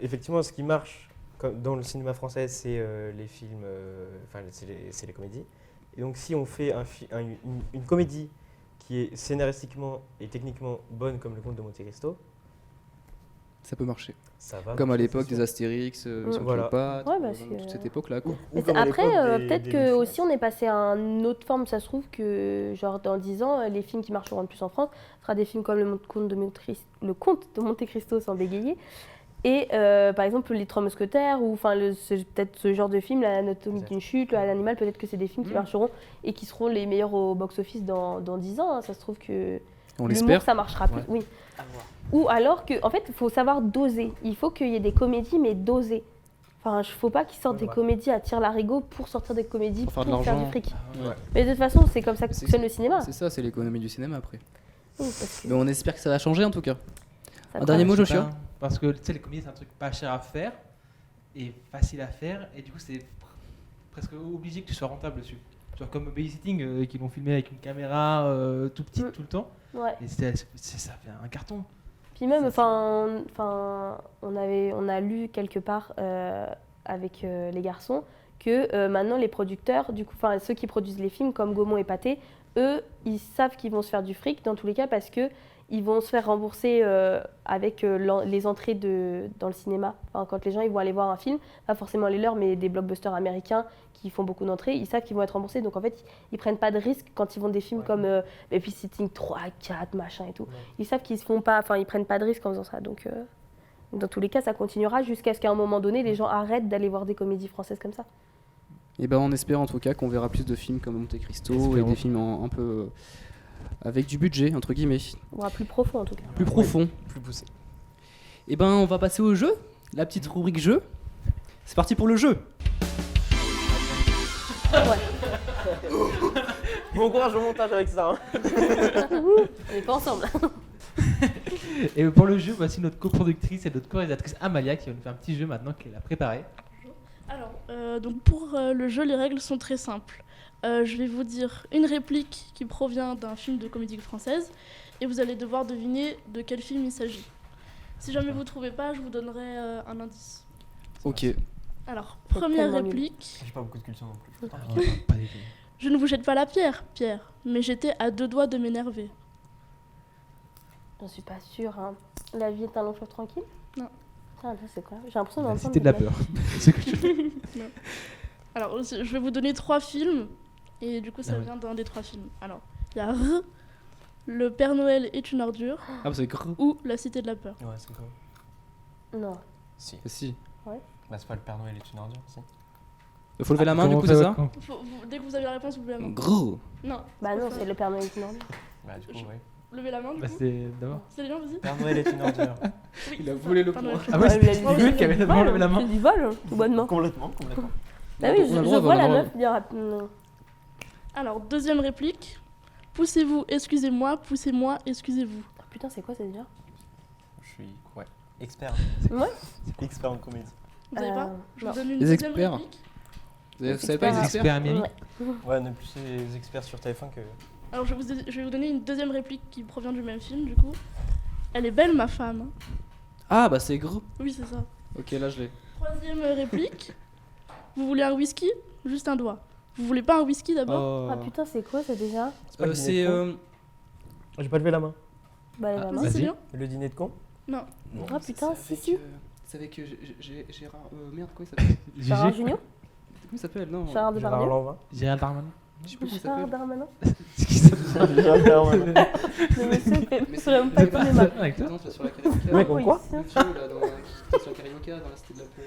effectivement ce qui marche dans le cinéma français, c'est les films, enfin c'est les comédies. Et donc si on fait une comédie qui est scénaristiquement et techniquement bonne comme Le Comte de Monte Cristo, Ça peut marcher. ça va. Comme à marcher, l'époque c'est des sûr. Astérix, Mission Voilà. Cléopâtre, Ouais, parce que- toute cette époque-là, quoi. Ou Mais comme à après, l'époque peut-être des que Lumières. aussi on est passé à une autre forme. Ça se trouve que, genre, dans 10 ans, les films qui marcheront le plus en France sera des films comme Le Comte de Monte Cristo sans bégayer. Et par exemple, Les Trois Mousquetaires, ou enfin, peut-être ce genre de film, L'Anatomie d'une chute, L'Animal, peut-être que c'est des films qui marcheront et qui seront les meilleurs au box-office dans 10 ans. Hein. Ça se trouve que On l'humour, l'espère. ça marchera plus. Ouais. Oui. Ou alors que, en fait, il faut savoir doser. Il faut qu'il y ait des comédies, mais dosées. Enfin, il ne faut pas qu'ils sortent des comédies à tire-larigot pour sortir des comédies Pour pour faire de faire du l'argent. fric. Ouais. Mais de toute façon, c'est comme ça que C'est- fonctionne le cinéma. C'est ça, c'est l'économie du cinéma après. Oui, parce que Mais on espère que ça va changer en tout cas. ça un dernier mot, Je sais Joshua? pas, parce que tu sais, les comédies, c'est un truc pas cher à faire et facile à faire, et du coup, c'est presque obligé que tu sois rentable dessus. Tu vois, comme Babysitting, qui l'ont filmé avec une caméra tout petite tout le temps, Ouais. et ça fait un carton. Puis même, enfin, on a lu quelque part avec les garçons que maintenant les producteurs, du coup, enfin ceux qui produisent les films comme Gaumont et Pathé, eux, ils savent qu'ils vont se faire du fric dans tous les cas parce que ils vont se faire rembourser avec les entrées dans le cinéma. Enfin, quand les gens ils vont aller voir un film, pas forcément les leurs, mais des blockbusters américains qui font beaucoup d'entrées, ils savent qu'ils vont être remboursés. Donc en fait, ils prennent pas de risques quand ils vont des films comme Babysitting 3, 4, machin et tout. Ouais. Ils savent qu'ils se font pas, enfin ils prennent pas de risques en faisant ça. Donc dans tous les cas, ça continuera jusqu'à ce qu'à un moment donné, les gens arrêtent d'aller voir des comédies françaises comme ça. Et ben on espère en tout cas qu'on verra plus de films comme Monte Cristo et Espérons. des films un peu avec du budget entre guillemets, On va plus profond en tout cas. plus profond. Plus poussé. Et ben on va passer au jeu, la petite rubrique jeu. C'est parti pour le jeu. Bon courage au montage avec ça. Hein. On n'est pas ensemble. Et pour le jeu, voici notre coproductrice et notre co-réalisatrice Amalia qui va nous faire un petit jeu maintenant qu'elle a préparé. Alors, donc pour le jeu, les règles sont très simples. Je vais vous dire une réplique qui provient d'un film de comédie française et vous allez devoir deviner de quel film il s'agit. Si jamais vous ne trouvez pas, je vous donnerai un indice. Ok. Alors, C'est première tellement nul. réplique. J'ai pas beaucoup de culture non plus. Pas du tout. Je ne vous jette pas la pierre, Pierre, mais j'étais à 2 doigts de m'énerver. J'en suis pas sûre. Hein. La vie est un long fleuve tranquille. Non. Ah, ça c'est quoi? J'ai l'impression La d'entendre. cité de la des blagues. peur. C'est que je- Alors, je vais vous donner 3 films et du coup, ça Ah ouais. vient d'un des 3 films. Alors, il y a R, Le Père Noël est une ordure Ah bah c'est gros. ou La Cité de la peur. Ouais, c'est quoi? Non. Si. Si. Bah, c'est pas le Père Noël est une ordure, si. Faut lever la main du Comment coup, on fait c'est ça? Dès que vous avez la réponse, vous pouvez la main. Gros. Non. Bah non, c'est le Père Noël est une ordure. Bah, du coup, Je- ouais. Levez la main du Bah, coup. c'est d'abord. C'est bien, vas-y. Père Noël est une ordure. Oui, Il a c'est ça, volé le Père point. Noël. Ah ouais, Ouais, c'est le mec qui avait d'abord levé la main. C'est du vol, hein, tout bonnement. Complètement. Ah oui, On a le je droit, vois on a la le droit. meuf dire. Non. Alors, deuxième réplique. Poussez-vous, excusez-moi, poussez-moi, excusez-vous. Ah, putain, c'est quoi ça déjà? Je suis expert. Ouais. Expert en comédie. Vous savez pas Je non. vous donne une Les deuxième experts. réplique. Vous savez pas les experts. experts Expert Amérique. Ouais. Ouais, on est plus les experts sur TF1 que. Alors, je vais vous donner une deuxième réplique qui provient du même film, du coup. Elle est belle, ma femme. Ah bah c'est gros. Oui, c'est ça. Ok, là je l'ai. Troisième réplique. Vous voulez un whisky? Juste un doigt. Vous voulez pas un whisky d'abord? Ah putain, c'est quoi ça déjà? pas le dîner C'est de J'ai pas levé la main. Bah, la Ah, main. Vas-y, c'est vas-y. bien. Le dîner de con. Non. Ah putain, si, si. C'est avec Gérard. Merde, comment il s'appelle? Gérard Gégé. Junior? Comment il s'appelle? Non. Gérard Gérard Depardieu? Lanvin. Gérald Darmanin. Je sais plus comment il Gérard s'appelle. Darmanin? Gérard Darmanin. Le monsieur fait Mais vraiment pas c'est le cinéma. Avec toi. Non, c'est sur la Carioca. Mec, on quoi Le vieux, là, qui était sur la Carioca, dans la cité de la peur,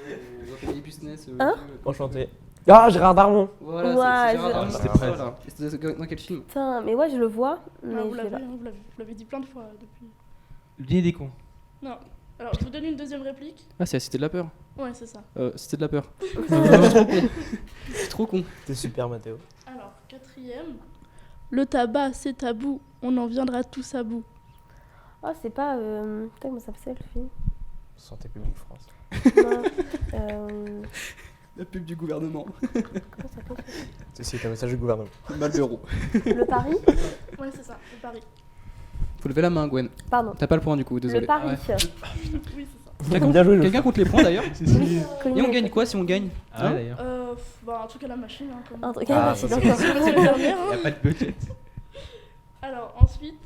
dans Family Business. Hein Enchanté. Ah, Gérard Darmon. Voilà, Ouais, c'est Gérard je- Darmon, Ah, c'était bah, pas ça, ouais. là. Et c'était dans quel film? Putain, mais ouais, je le vois, mais Ah, vous je l'ai l'avez, pas. hein, vous l'avez dit plein de fois depuis. Le dîner des cons. Non. Alors, je vous donne une deuxième réplique. Ah, c'est la cité de la peur. Ouais, c'est ça. Cité de la peur. Je suis trop con. T'es super, Mathéo. Alors, quatrième. Le tabac, c'est tabou. On en viendra tous à bout. Ah, c'est pas. Putain, comment ça s'appelle le film? Santé publique France. Non. La pub du gouvernement. Comment ça s'appelle? Ceci est un message du gouvernement. Malbureau. Le Paris? Ouais, c'est ça. Le Paris. Faut lever la main, Gwen. Pardon. T'as pas le point du coup, désolé. Le Paris. Oui, c'est ça. Bien joué, Quelqu'un compte les points d'ailleurs. Connu Et on avec- gagne quoi si on gagne? Ah ouais, d'ailleurs. Bah, un truc à la machine. Hein, comme... Un truc Ah, à la ça, machine, c'est encore. C'est la dernière. Y Hein. a pas de budget. Alors, ensuite.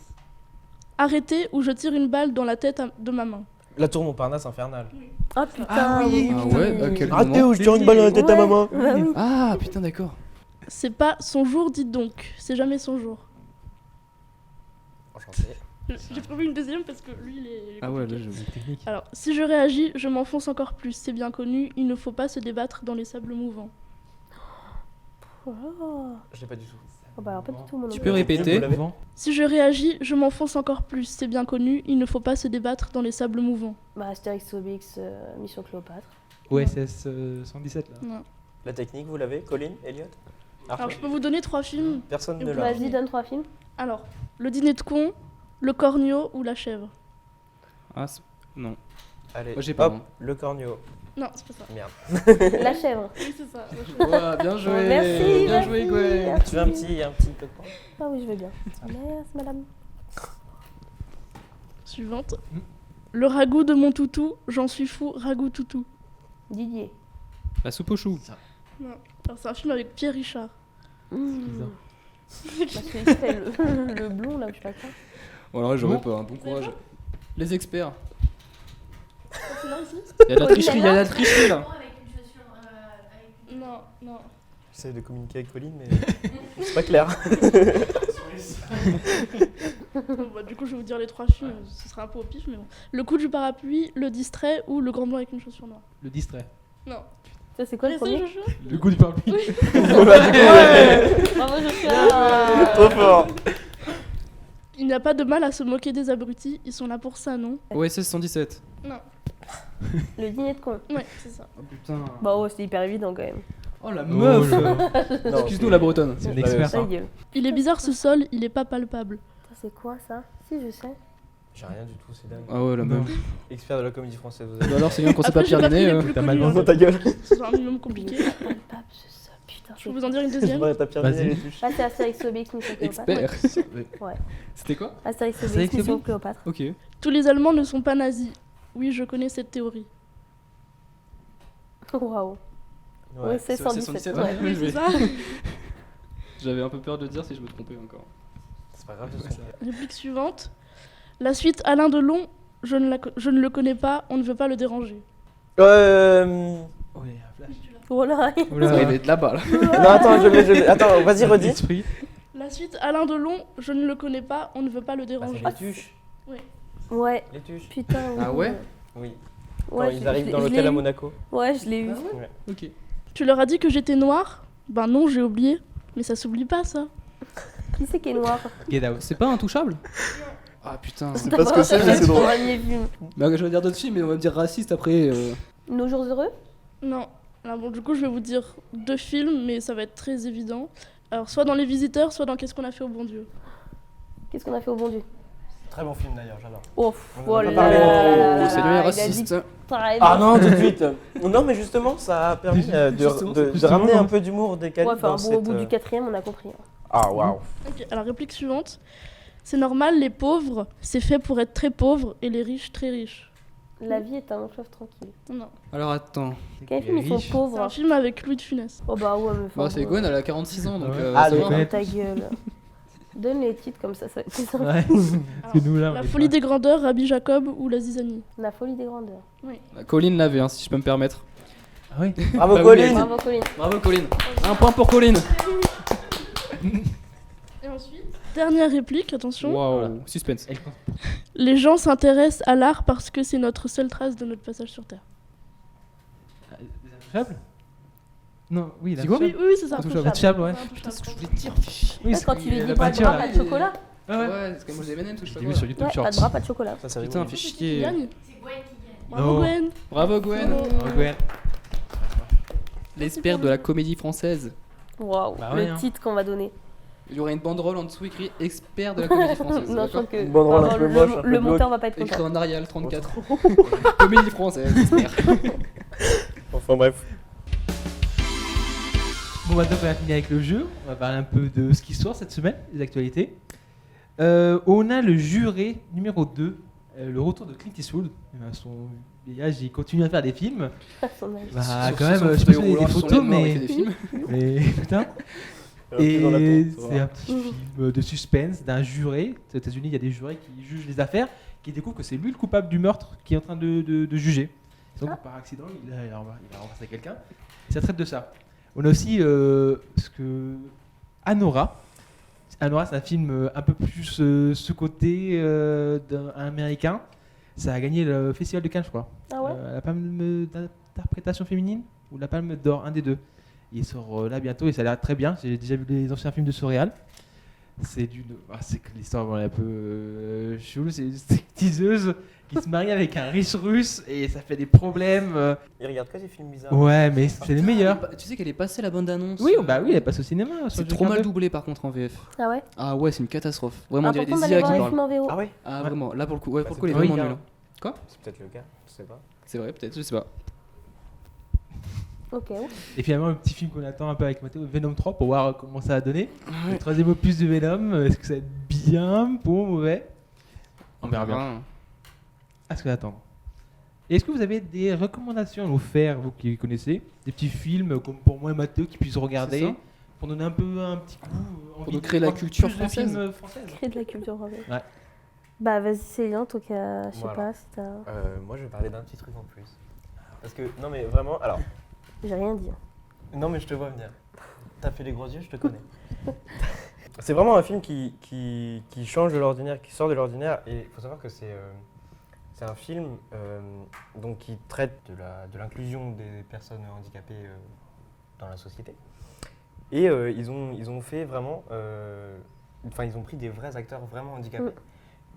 Arrêtez ou je tire une balle dans la tête de ma main. La tour Montparnasse infernale. Ah putain, Ah oui. Ah ouais, à quel Arrêtez moment? ou je tire une balle dans la tête à Ouais. maman. Bah oui. Ah putain, d'accord. C'est pas son jour, dites donc. C'est jamais son jour. Enchanté. J'ai trouvé une deuxième parce que lui, il est. Ah ouais, là compliqué. je. Technique. Alors, si je réagis, je m'enfonce encore plus. C'est bien connu, il ne faut pas se débattre dans les sables mouvants. Oh. Je l'ai pas du tout. Oh, bah alors pas du tout mon Tu nom. peux répéter? Vous l'avez Si je réagis, je m'enfonce encore plus. C'est bien connu, il ne faut pas se débattre dans les sables mouvants. Bah Astérix Obélix, Mission Cléopâtre. OSS 117 là. Non. La technique, vous l'avez Colin, Elliot Alors, je peux vous donner 3 films. Personne ne Et l'a. Vas-y, donne 3 films. Alors, Le Dîner de con, Le Cornio ou La Chèvre. Ah, non. Allez, Moi, j'ai pas, hop, hein. le cornio. Non, c'est pas ça. Merde. La chèvre. Oui, c'est ça. La Chèvre. Ouais, bien joué. Merci, Bien joué, merci. Gwen. Tu veux un petit peu de point Ah oui, je veux bien. Merci madame. Suivante. Le ragoût de mon toutou, j'en suis fou, ragoût toutou. Didier. La soupe aux choux. Non. Alors, c'est un film avec Pierre Richard. Bizarre. Parce qu'il fait le blond là, je sais pas quoi. Bon, alors là, j'aurais Bon. pas. Bon courage. Les experts. C'est là ici Il y a de la tricherie, il y a de la tricherie là. Non, non. J'essaie de communiquer avec Colin, mais c'est pas clair. Bon, bah, du coup, je vais vous dire les 3 films. Ce sera un peu au pif, mais bon. Le coup du parapluie, Le distrait ou Le grand blanc avec une chaussure noire. Le distrait. Non. Ça c'est quoi le Essaye, premier? Joshua. Le goût du parapluie. Bravo Joshua. Trop fort. Il n'y a pas de mal à se moquer des abrutis, ils sont là pour ça, non? OSS 117. Non. Le dîner de con. Ouais, c'est ça. Oh putain. Bah ouais, c'était hyper évident quand même. Oh la Oh meuf. là. Non, Excuse-nous la bretonne. C'est une Ouais, experte. Ta hein. gueule. Il est bizarre ce sol, il est pas palpable. Ça c'est quoi ça? Si je sais. J'ai rien du tout, c'est dingue. Ah ouais, la Non. meuf. Expert de la comédie française, vous Bah avez. alors, c'est bien qu'on sait pas Après, j'ai pas pris Pierre les Ninet. plus T'as connus, mal hein, Dans ta gueule. c'est un minimum compliqué. Palpable, c'est ça. Putain. Je peux vous en dire une C'est deuxième. vrai, t'as Pierre Vas-y. Ninet, les touches. Ah c'est Astérix Obélix, Mission Cléopâtre. Expert. Ouais. C'était quoi? Astérix Astérix Obélix, Mission Obélix Cléopâtre. Ok. Tous les Allemands ne sont pas nazis. Oui, je connais cette théorie. Waouh. Ouais, c'est 117. ouais. Ouais. Oui, c'est ça. J'avais un peu peur de dire si je me trompais encore. C'est pas grave, de toute façon. Réplique suivante. La suite Alain Delon, je ne le connais pas, on ne veut pas le déranger. Ouais, un flash. Voilà. Ça arrivait de là-bas là. Non, attends, je l'ai. Attends, vas-y, redis. L'esprit. La suite Alain Delon, je ne le connais pas, on ne veut pas le Bah, déranger. c'est les tuches. Ouais. Les tuches. Putain. Ah ouais? Oui. Quand Ouais, ils arrivent dans je l'ai l'hôtel à eu. Monaco. Ouais, je l'ai eu. Ok. Tu leur as dit que j'étais noire? Ben non, j'ai oublié. Mais ça s'oublie pas, ça. Qui c'est qui est noir? Get out. C'est pas intouchable? Ah putain. C'est pas ce que c'est, mais c'est drôle. Premier film. Bah, je vais dire d'autres films, mais on va me dire raciste après. Nos jours heureux. Non. Alors bon, du coup, je vais vous dire 2 films, mais ça va être très évident. Alors, soit dans Les Visiteurs, soit dans Qu'est-ce qu'on a fait au bon Dieu. Qu'est-ce qu'on a fait au bon Dieu? Très bon film d'ailleurs, j'adore. Oh, On en a là pas parlé là non là plus. là là C'est lui là, il a raciste. dit pareil. Ah non, tout de suite. Non, mais justement, ça a permis Justement, de justement. ramener un peu d'humour décalé Ouais, enfin, dans bon, au cette... bout du 4e, on a compris. Ah, waouh. Ok, alors réplique suivante. C'est normal, les pauvres, c'est fait pour être très pauvres et les riches très riches. La vie est un long fleuve tranquille. Non. Alors attends. Quel film ils sont C'est pauvres? un film avec Louis de Funès. Oh bah ouais, mais Bah, c'est Gwen, elle a 46 ans donc. Ouais. Ah, ça le va. Gwen. Ta gueule. Donne les titres comme ça va être plus simple. Ouais. Parce que nous là, on La est folie pas- des grandeurs, Rabbi Jacob ou La Zizanie. La folie des grandeurs. Colline l'avait, hein, si je peux me permettre. Ah oui. Bravo, Bah oui, Colline. Bravo Colline. Bravo Colline. Un point pour Colline. Et ensuite, dernière réplique, attention. Waouh, suspense. Elle compte. Les gens s'intéressent à l'art parce que c'est notre seule trace de notre passage sur Terre. Ah, Les Intouchables. Non, oui, C'est quoi Oui, oui, c'est ça. Intouchable. Intouchables, ouais. C'est Intouchable. Je voulais te dire. Oui, Quand tu lui la dis pas de peinture, bras, là. pas de chocolat. Ah ouais. Ouais, c'est comme moi des M&M's ou je sais J'ai pas vu quoi. sur YouTube Ouais, pas Shorts. de bras, pas de chocolat. Ça, c'est Putain, rigolo. fais Qui chier. gagne Bravo Non. Gwen. Bravo Gwen. Oh, Gwen. L'espère de la comédie française. Waouh, Bah ouais, le hein. titre qu'on va donner. Il y aurait une banderole en dessous écrit expert de la comédie française. Non, je d'accord trouve que Une banderole un vraiment, peu moche, un peu le glauque. monteur va pas être Écrit content. en Arial 34. Comédie française, expert. Enfin bref. Bon, maintenant qu'on a fini avec le jeu, on va parler un peu de ce qui sort cette semaine, des actualités. On a le juré numéro 2, le retour de Clint Eastwood. Son vieillage, il continue à faire des films. Son âge. Bah, Sur quand même, son je sais pas fauteuil si vous avez roulant, des sur photos, son lit de mort, il fait mais. des films. Mais putain. Plus dans la Et peau, ça c'est va. un petit film de suspense d'un juré. Aux États-Unis, il y a des jurés qui jugent les affaires, qui découvrent que c'est lui le coupable du meurtre qui est en train de juger. Donc, par accident, il a renversé quelqu'un. Et ça traite de ça. On a aussi ce que Anora. Anora, c'est un film un peu plus ce côté d'un américain. Ça a gagné le Festival de Cannes, je crois. Ah ouais La palme d'interprétation féminine ou la palme d'or, un des deux. Il sort là bientôt et ça a l'air très bien. J'ai déjà vu les anciens films de Surreal. C'est c'est que l'histoire bon, elle est un peu chelou. C'est une teaseuse qui se marie avec un riche russe et ça fait des problèmes. Il regarde que des films bizarres. Ouais, mais c'est les meilleurs. Tu sais qu'elle est passée la bande annonce. Oui, bah oui, elle passe au cinéma. sur C'est le trop mal Canal+. doublé par contre en VF. Ah ouais. Ah ouais, c'est une catastrophe. Vraiment, on dirait des Important IA d'aller qui voir les parlent. films en VO. Ah ouais. Ah Ouais. vraiment, là pour le coup, ouais, pour le coup, c'est il est pas vraiment oui, nul. hein. Quoi C'est peut-être le cas, je sais pas. C'est vrai, peut-être, je sais pas. Ok. Et finalement, le petit film qu'on attend un peu avec Mathéo, Venom 3, pour voir comment ça a donné. Le troisième opus de Venom, est-ce que ça va être bien, bon, mauvais? On verra bien. À ce qu'on attend. Et est-ce que vous avez des recommandations à nous faire, vous qui connaissez? Des petits films comme pour moi et Mathieu qui puissent regarder C'est ça. pour donner un peu un petit coup envie nous de créer la voir culture plus de française. films françaises. Créer de la culture française. Ouais. Bah vas-y Céline, en tout cas, je sais Voilà. pas si t'as... Moi je vais parler d'un petit truc en plus. Parce que, non mais vraiment, alors, J'ai rien dit. non mais je te vois venir. T'as fait les gros yeux, je te connais. C'est vraiment un film qui change de l'ordinaire, qui sort de l'ordinaire. Et il faut savoir que c'est un film donc, qui traite de l'inclusion des personnes handicapées dans la société. Et ils ont fait vraiment... Enfin, ils ont pris des vrais acteurs vraiment handicapés.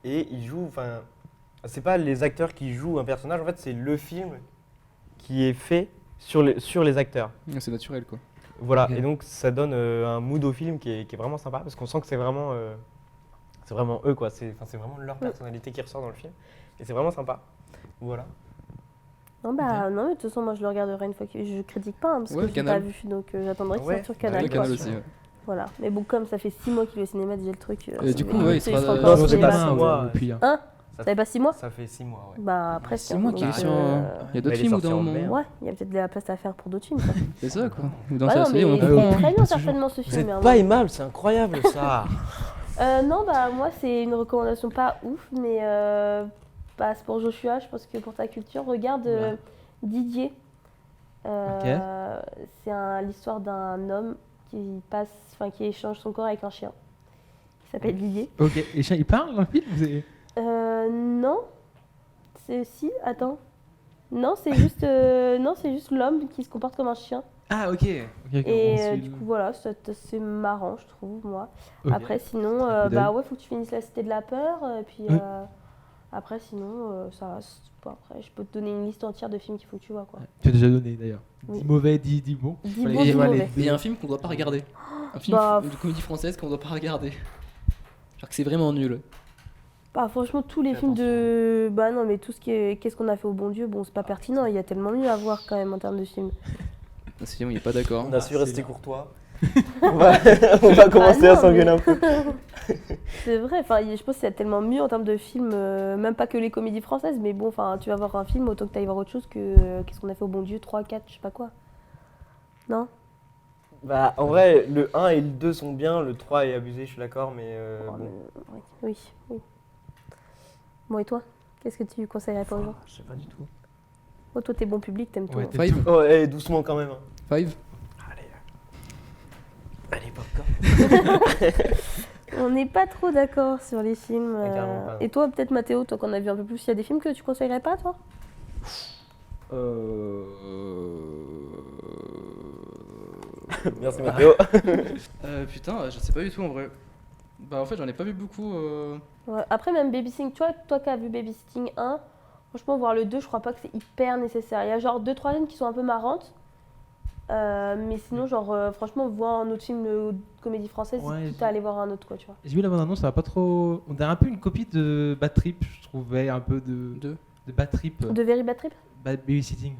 Et ils jouent... Enfin, c'est pas les acteurs qui jouent un personnage, en fait, c'est le film qui est fait sur les acteurs. C'est naturel quoi. Voilà, Ok. et donc ça donne un mood au film qui est vraiment sympa parce qu'on sent que c'est vraiment eux quoi, c'est vraiment leur personnalité qui ressort dans le film et c'est vraiment sympa. Voilà. Non bah non mais de toute façon moi je le regarderai une fois que je critique pas hein, parce Ouais, que j'ai Canal. pas vu donc j'attendrai qu'il Ouais. sorte sur Ah, Canal. le quoi. canal aussi. Ouais. Voilà. Mais bon comme ça fait 6 mois qu'il est au cinéma déjà le truc. Du coup, mais ouais, il tu sais, sera- sera Non, encore au c'est cinéma. pas 6 mois. depuis. Hein. Hein Ça Ça fait pas 6 mois fait 6 mois, ouais. Bah après C'est moi qui est donc, sur. Il y a d'autres il est films ou sorti d'un en moment. mai, hein. Ouais, il y a peut-être de la place à faire pour d'autres films. Quoi. C'est ça quoi. Ou dans Bah sa non, série, mais on il comprend. est hein. très bien ce jour. certainement ce Vous film. êtes hein, pas moi. aimable, c'est incroyable ça. Non, bah moi c'est une recommandation pas ouf, mais pas pour Joshua, je pense que pour ta culture, regarde Didier. C'est l'histoire d'un homme qui échange son corps avec un chien, qui s'appelle Didier. Ok, et les chiens ils parlent dans le film? Non, attends. Non, c'est juste l'homme qui se comporte comme un chien. Ah, ok. Ok, Et on suit du le- coup, voilà, c'est marrant, je trouve, moi. Ok. Après, sinon, Un coup d'œil. bah ouais, faut que tu finisses la Cité de la Peur. Et puis, Oui. après, sinon, ça va. Bon, après, je peux te donner une liste entière de films qu'il faut que tu vois, quoi. Tu as déjà donné d'ailleurs. Oui. 10 mauvais, 10 bons. 10 Fallait bons, y 10 avoir les mauvais. deux. Et il y a un film qu'on doit pas regarder. Un film Bah, de comédie française qu'on doit pas regarder. Genre que c'est vraiment nul. Bah, franchement, tous les Fais films de. Bah non, mais tout ce qui est. Qu'est-ce qu'on a fait au bon Dieu, bon, c'est pas pertinent. Il y a tellement mieux à voir quand même en termes de films. C'est bon, il est pas d'accord. On a su c'est rester bien. courtois. on va, on va commencer à non, s'engueuler mais- un peu. C'est vrai, enfin, je pense qu'il y a tellement mieux en termes de films, même pas que les comédies françaises, mais bon, enfin, tu vas voir un film, autant que tu ailles voir autre chose que qu'est-ce qu'on a fait au bon Dieu, 3, 4, je sais pas quoi. Non? Bah, en vrai, le 1 et le 2 sont bien, le 3 est abusé, je suis d'accord, mais Oh, bon. oui, oui, oui. Bon, et toi? Qu'est-ce que tu conseillerais pas aux gens? Je sais pas du tout. Oh, toi, t'es bon public, t'aimes tout. Ouais, hein. t'es- Five. Oh, doucement quand même. Five. Allez, popcorn. On n'est pas trop d'accord sur les films. Ah, carrément pas, non. Et toi, peut-être Mathéo, toi qu'on a vu un peu plus, il y a des films que tu conseillerais pas, toi? Merci Mathéo. Putain, je sais pas du tout en vrai. Bah en fait j'en ai pas vu beaucoup. Ouais, après, même Babysitting, toi qui as vu Babysitting 1, franchement, voir le 2, je crois pas que c'est hyper nécessaire. Il y a genre 2-3 scènes qui sont un peu marrantes. Mais sinon, genre, franchement, voir un autre film de comédie française, Ouais, quitte à aller voir un autre, quoi, tu vois. J'ai vu la bande-annonce, ça va pas trop. On dirait un peu une copie de Bad Trip, je trouvais, un peu de Deux. Bad Trip, De Very Bad Trip? Babysitting.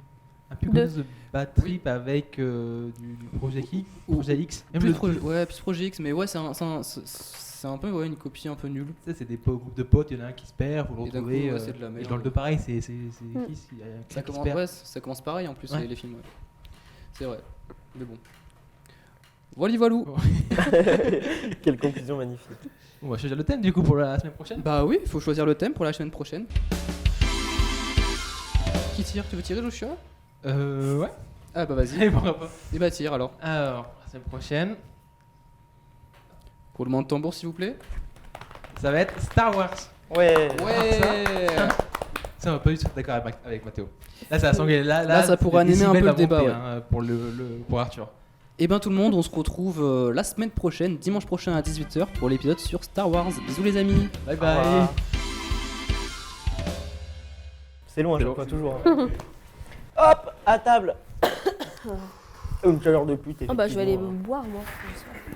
Un peu Deux. comme de Bad Trip avec du Projet X. Projet X. Même Plus le projet, ouais, plus Projet X, mais ouais, c'est un peu ouais, une copie un peu nulle. Tu sais, c'est des groupes de potes, il y en a un qui se perd, faut le Et d'un coup, retrouver. ouais, c'est de la et merde. dans le 2, pareil, c'est qui Mm. qui se Ça commence, perd. ouais, ça commence pareil en plus Ouais. les films. Ouais. C'est vrai. Mais bon. Voilà, voilou. Quelle conclusion magnifique. On va changer le thème du coup pour la semaine prochaine. Bah oui, faut choisir le thème pour la semaine prochaine. Qui tire? Tu veux tirer, Joshua? Ouais. Ah bah vas-y. Allez, pourquoi pas. Et bah tire alors. Alors, la semaine prochaine, Roulement de tambour s'il vous plaît. ça va être Star Wars. Ouais. Ouais. Ça, on va pas du tout être d'accord avec Mathéo. Là, ça va s'engueuler. Là, ça pourra les animer un peu décibels le débat, vont ouais. monter, hein, pour Arthur. Et ben tout le monde, on se retrouve la semaine prochaine, dimanche prochain à 18h pour l'épisode sur Star Wars. Bisous les amis. Bye Au bye. revoir. C'est long à C'est chaque long. fois, toujours. hein. Hop, à table. Une chaleur de pute. Ah bah, je vais aller effectivement. me boire, moi.